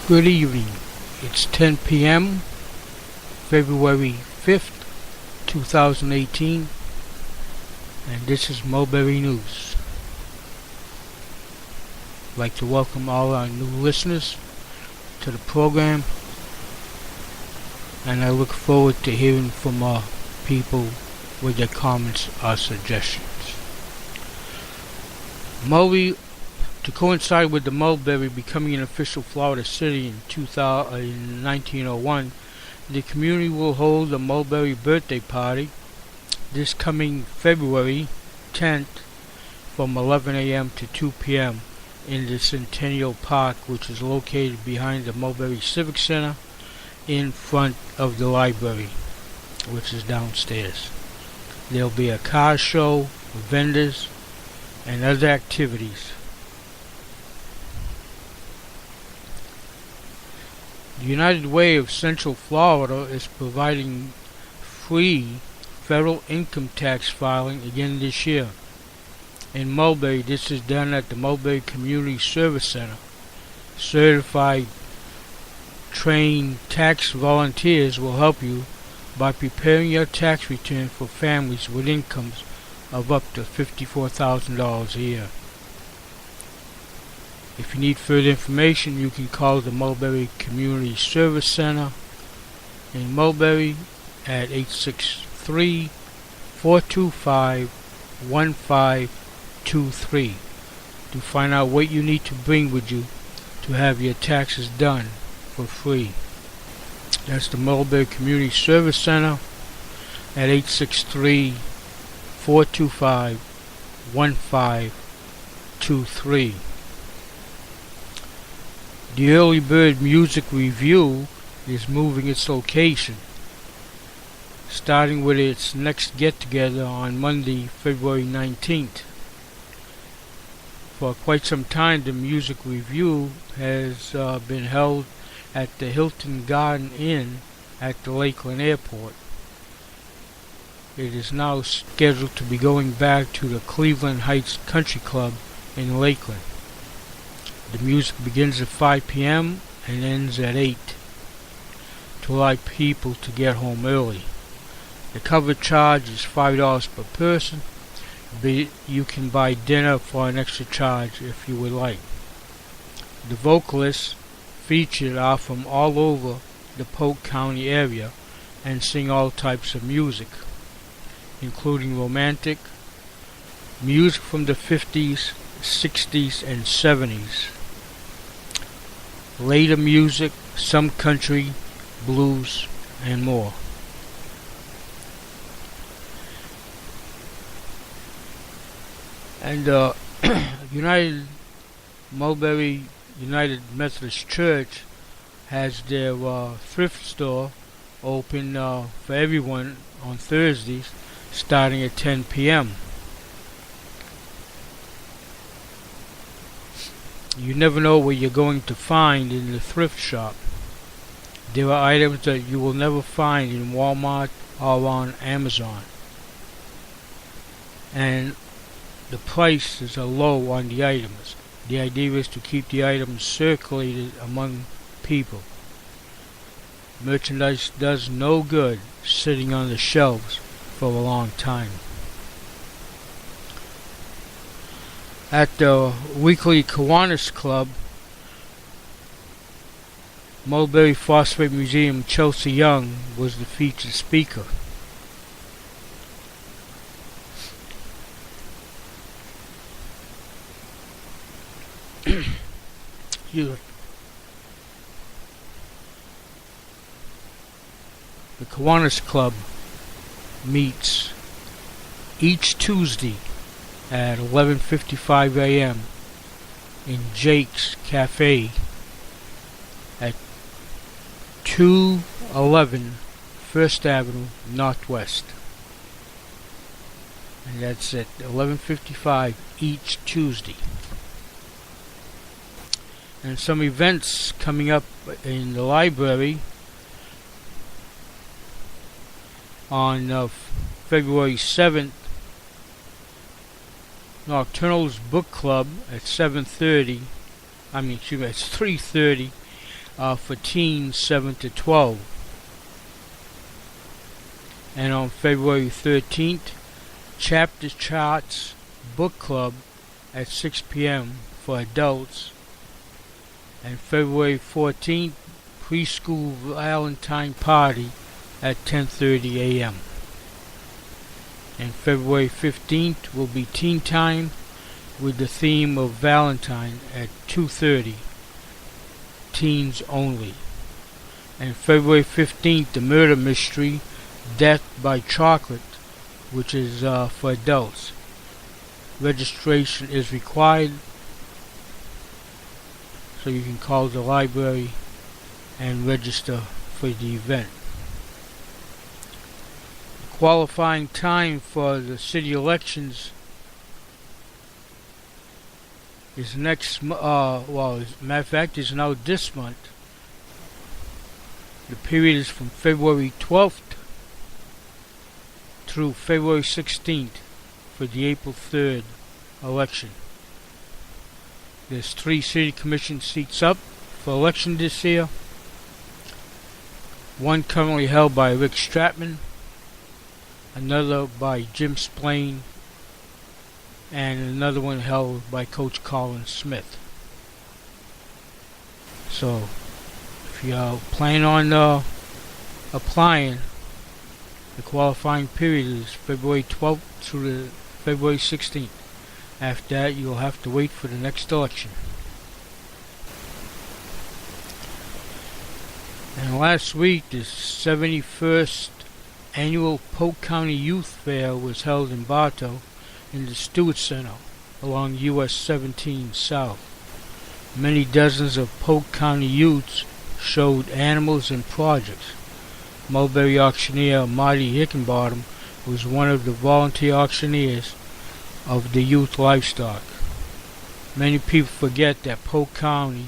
Good evening. It's 10 p.m., February 5th, 2018, and this is Mulberry News. I'd like to welcome all our new listeners to the program, and I look forward to hearing from our people with their comments or suggestions. To coincide with the Mulberry becoming an official Florida city in 1901, the community will hold a Mulberry birthday party this coming February 10th from 11 a.m. to 2 p.m. in the Centennial Park, which is located behind the Mulberry Civic Center in front of the library, which is downstairs. There'll be a car show, vendors, and other activities. The United Way of Central Florida is providing free federal income tax filing again this year. In Mulberry, this is done at the Mulberry Community Service Center. Certified trained tax volunteers will help you by preparing your tax return for families with incomes of up to $54,000 a year. If you need further information, you can call the Mulberry Community Service Center in Mulberry at 863-425-1523 to find out what you need to bring with you to have your taxes done for free. That's the Mulberry Community Service Center at 863-425-1523. The Early Bird Music Review is moving its location, starting with its next get-together on Monday, February 19th. For quite some time, the music review has been held at the Hilton Garden Inn at the Lakeland Airport. It is now scheduled to be going back to the Cleveland Heights Country Club in Lakeland. The music begins at 5 p.m. and ends at 8 to allow people to get home early. The cover charge is $5 per person, but you can buy dinner for an extra charge if you would like. The vocalists featured are from all over the Polk County area and sing all types of music, including romantic, music from the 50s, 60s, and 70s, later music, some country, blues, and more. And Mulberry United Methodist Church has their thrift store open for everyone on Thursdays starting at 10 p.m. You never know what you're going to find in the thrift shop. There are items that you will never find in Walmart or on Amazon. And the prices are low on the items. The idea is to keep the items circulated among people. Merchandise does no good sitting on the shelves for a long time. At the weekly Kiwanis Club, Mulberry Phosphate Museum Chelsea Young was the featured speaker. The Kiwanis Club meets each Tuesday at 11:55 a.m. in Jake's Cafe at 211 First Avenue Northwest. And that's at 11:55 each Tuesday. And some events coming up in the library on February 7th. Nocturnal's Book Club at 7:30. It's 3:30 for teens 7 to 12. And on February 13th, Chapter Charts Book Club at 6 p.m. for adults. And February 14th, Preschool Valentine Party at 10:30 a.m. And February 15th will be Teen Time with the theme of Valentine at 2:30. Teens only. And February 15th, the murder mystery, Death by Chocolate, which is for adults. Registration is required, so you can call the library and register for the event. The qualifying time for the city elections is next as a matter of fact, is now this month. The period is from February 12th through February 16th for the April 3rd election. There's 3 city commission seats up for election this year. One currently held by Rick Stratman, another by Jim Splain, and another one held by Coach Colin Smith. So, if you're planning on applying, the qualifying period is February 12th through February 16th. After that, you'll have to wait for the next election. And last week, the 71st Annual Polk County Youth Fair was held in Bartow in the Stewart Center along US 17 South. Many dozens of Polk County youths showed animals and projects. Mulberry auctioneer Marty Hickenbottom was one of the volunteer auctioneers of the youth livestock. Many people forget that Polk County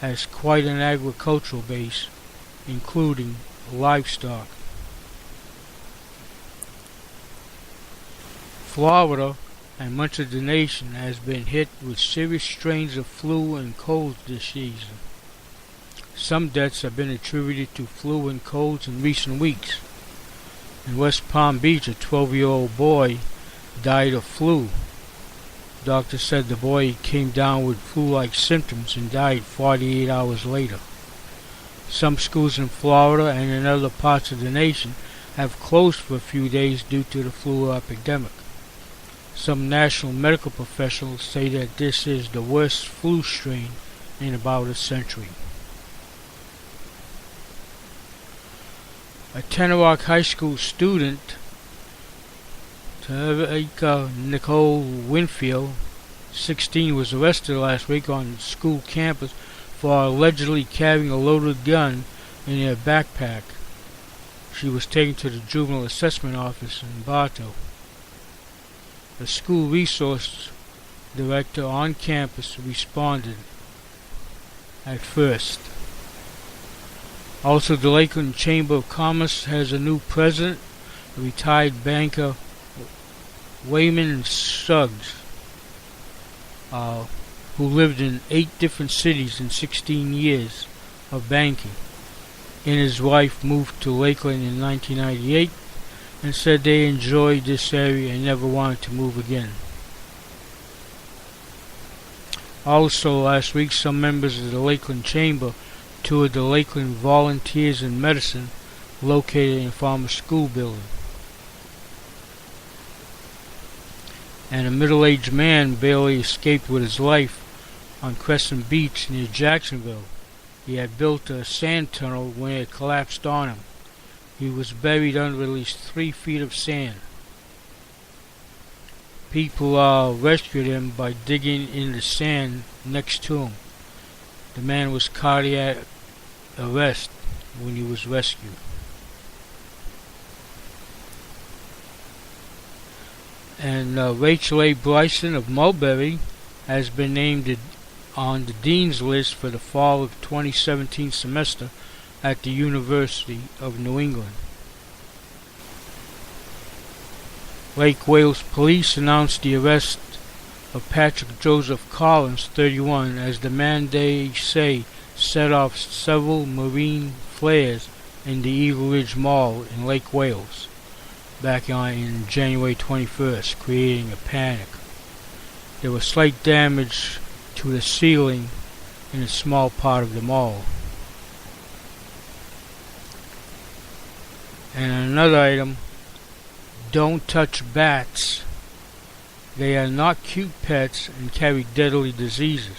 has quite an agricultural base, including livestock. Florida and much of the nation has been hit with serious strains of flu and colds this season. Some deaths have been attributed to flu and colds in recent weeks. In West Palm Beach, a 12-year-old boy died of flu. Doctors said the boy came down with flu-like symptoms and died 48 hours later. Some schools in Florida and in other parts of the nation have closed for a few days due to the flu epidemic. Some national medical professionals say that this is the worst flu strain in about a century. A Tenorock High School student, Nicole Winfield, 16, was arrested last week on school campus for allegedly carrying a loaded gun in her backpack. She was taken to the juvenile assessment office in Bartow. The school resource director on campus responded at first. Also, the Lakeland Chamber of Commerce has a new president, a retired banker Wayman Suggs, who lived in 8 different cities in 16 years of banking. He and his wife moved to Lakeland in 1998 and said they enjoyed this area and never wanted to move again. Also last week, some members of the Lakeland Chamber toured the Lakeland Volunteers in Medicine located in a former school building. And a middle-aged man barely escaped with his life on Crescent Beach near Jacksonville. He had built a sand tunnel when it collapsed on him. He was buried under at least 3 feet of sand. People rescued him by digging in the sand next to him. The man was cardiac arrest when he was rescued. And Rachel A. Bryson of Mulberry has been named on the Dean's List for the fall of 2017 semester at the University of New England. Lake Wales Police announced the arrest of Patrick Joseph Collins, 31, as the man they say set off several marine flares in the Eagle Ridge Mall in Lake Wales back in January 21st, creating a panic. There was slight damage to the ceiling in a small part of the mall. And another item, don't touch bats. They are not cute pets and carry deadly diseases.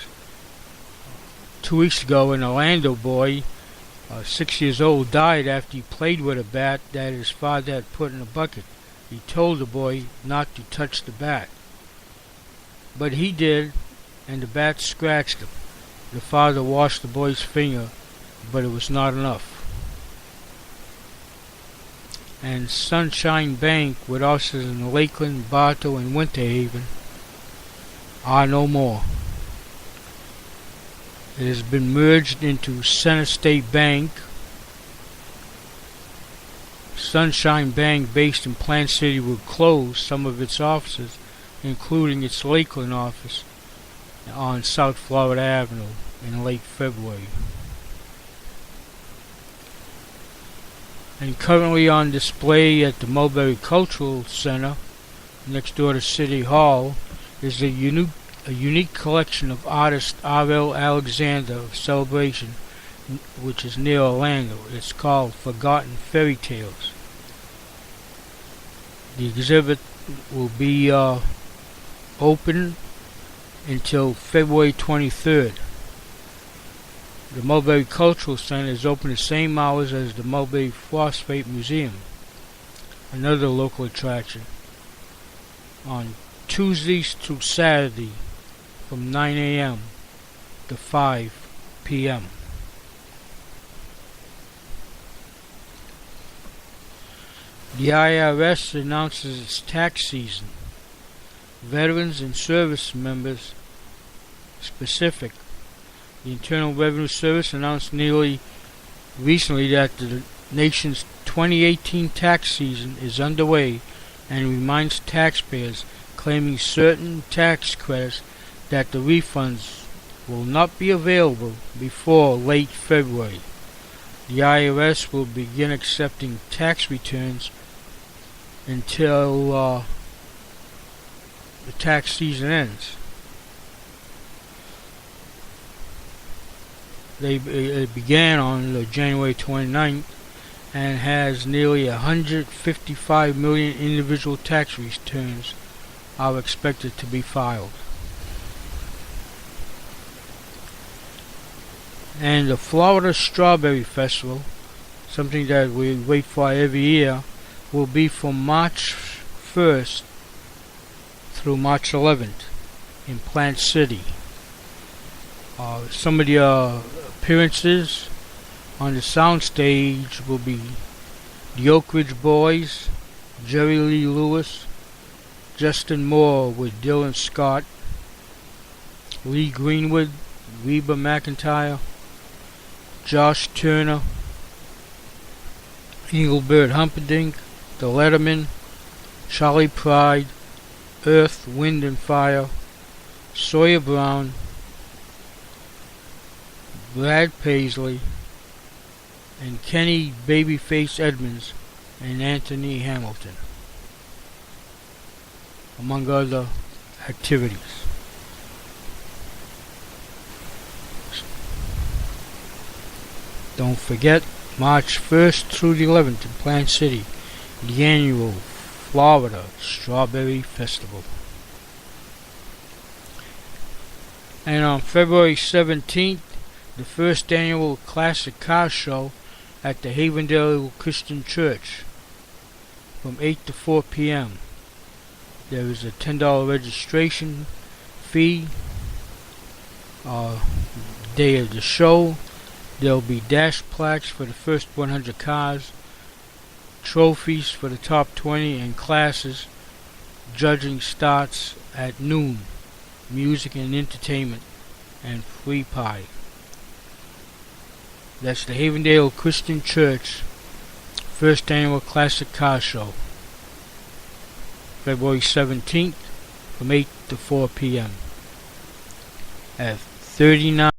2 weeks ago, an Orlando boy, 6 years old, died after he played with a bat that his father had put in a bucket. He told the boy not to touch the bat, but he did, and the bat scratched him. The father washed the boy's finger, but it was not enough. And Sunshine Bank, with offices in Lakeland, Bartow, and Winter Haven, are no more. It has been merged into Center State Bank. Sunshine Bank, based in Plant City, will close some of its offices, including its Lakeland office on South Florida Avenue in late February. And currently on display at the Mulberry Cultural Center, next door to City Hall, is a unique collection of artist R.L. Alexander of Celebration, which is near Orlando. It's called Forgotten Fairy Tales. The exhibit will be open until February 23rd. The Mulberry Cultural Center is open the same hours as the Mulberry Phosphate Museum, another local attraction, on Tuesdays through Saturday from 9 a.m. to 5 p.m. The IRS announces its tax season. Veterans and service members specific. The Internal Revenue Service announced recently that the nation's 2018 tax season is underway and reminds taxpayers claiming certain tax credits that the refunds will not be available before late February. The IRS will begin accepting tax returns until the tax season ends. It began on January 29th and has nearly 155 million individual tax returns are expected to be filed. And the Florida Strawberry Festival, something that we wait for every year, will be from March 1st through March 11th in Plant City. Some of the appearances on the soundstage will be the Oak Ridge Boys, Jerry Lee Lewis, Justin Moore with Dylan Scott, Lee Greenwood, Reba McEntire, Josh Turner, Engelbert Humperdinck, The Letterman, Charlie Pride, Earth, Wind and Fire, Sawyer Brown, Brad Paisley, and Kenny Babyface Edmonds and Anthony Hamilton, among other activities. Don't forget, March 1st through the 11th in Plant City, the annual Florida Strawberry Festival. And on February 17th, the first annual Classic Car Show at the Havendale Christian Church from 8 to 4 p.m. There is a $10 registration fee. Day of the show, there will be dash plaques for the first 100 cars, trophies for the top 20, and classes. Judging starts at noon. Music and entertainment and free pie. That's the Havendale Christian Church first annual Classic Car Show, February 17th from 8 to 4 p.m. at 39